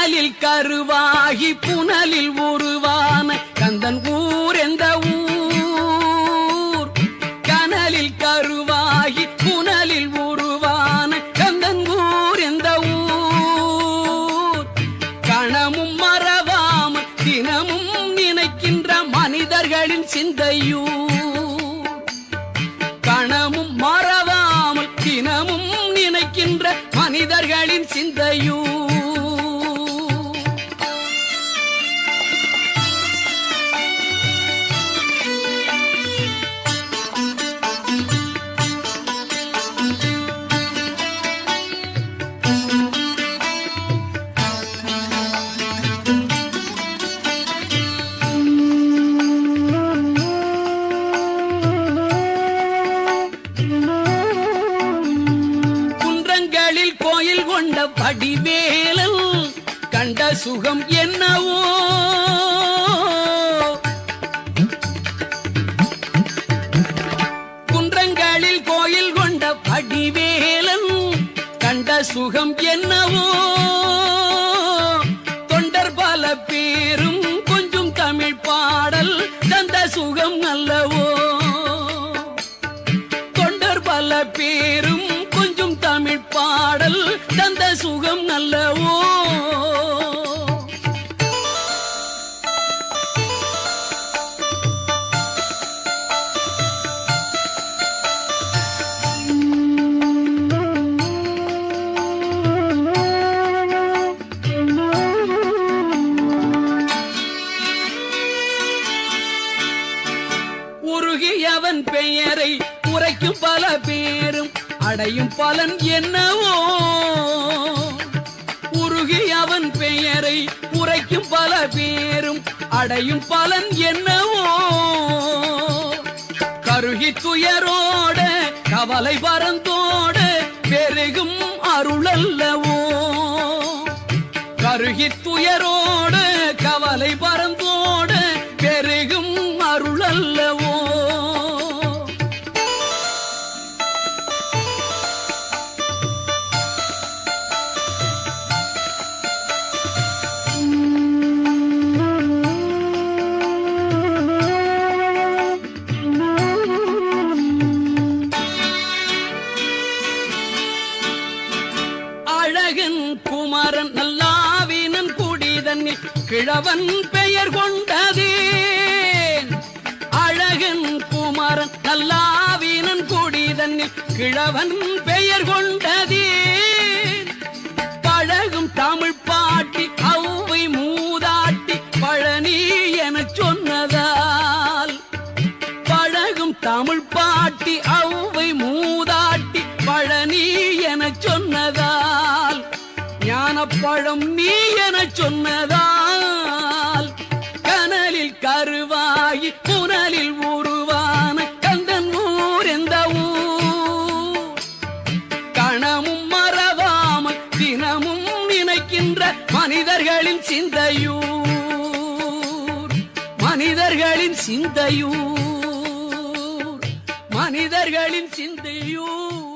கனலில் கருவாகி புனலில் உருவான கந்தன் ஊர் எந்த ஊர்? கனலில் கருவாகி புனலில் உருவான கந்தன் ஊர் எந்த ஊர்? கணமும் மறவாமல் தினமும் நினைக்கின்ற மனிதர்களின் சிந்தையூர். கணமும் மறவாமல் தினமும் நினைக்கின்ற மனிதர்களின் சிந்தையூர். வடிவேலன் கண்ட சுகம் என்னவோ? குன்றங்களில் கோயில் கொண்ட வடிவேலன் கண்ட சுகம் என்னவோ? தொண்டர் பல பேரும் கொஞ்சம் தமிழ் பாடல் தந்த சுகம் அல்லவோ? தொண்டர் பல பேரும் கொஞ்சம் தமிழ் பாடல் தந்த சுகம் நல்லவோ? உருகியவன் பெயரை உரைக்கும் பல பேரும் அடையும் பலன் என்னவோ? உருகியவன் பெயரை உரைக்கும் பல பேரும் அடையும் பலன் என்னவோ? கருகி துயரோட கவலை பரந்தோட பெருகும் அருளல்லவோ? கருகி துயரோட கவலை பரந்தோட பெருகும் அருளல்லவோ? அழகன் குமரன் நல்லாவினன் குடிதன்னில் கிழவன் பெயர் கொண்டதே. அழகன் குமரன் நல்லாவினன் குடிதன்னில் கிழவன் பெயர் கொண்டதே. பழகும் தமிழ் பாட்டி அவ்வை மூதாட்டி பழனி எனச் சொன்னதால். பழகும் தமிழ் பாட்டி அவ்வை மூதாட்டி பழனி எனச் சொன்னதால். ஞானப்பழம் நீ எனச் சொன்னதால். கனலில் கருவாகி புனலில் உருவான கந்தன் ஊர் எந்த ஊர்? கணமும் மறவாமல் தினமும் நினைக்கின்ற மனிதர்களின் சிந்தையூர். மனிதர்களின் சிந்தையூர். மனிதர்களின் சிந்தையூர்.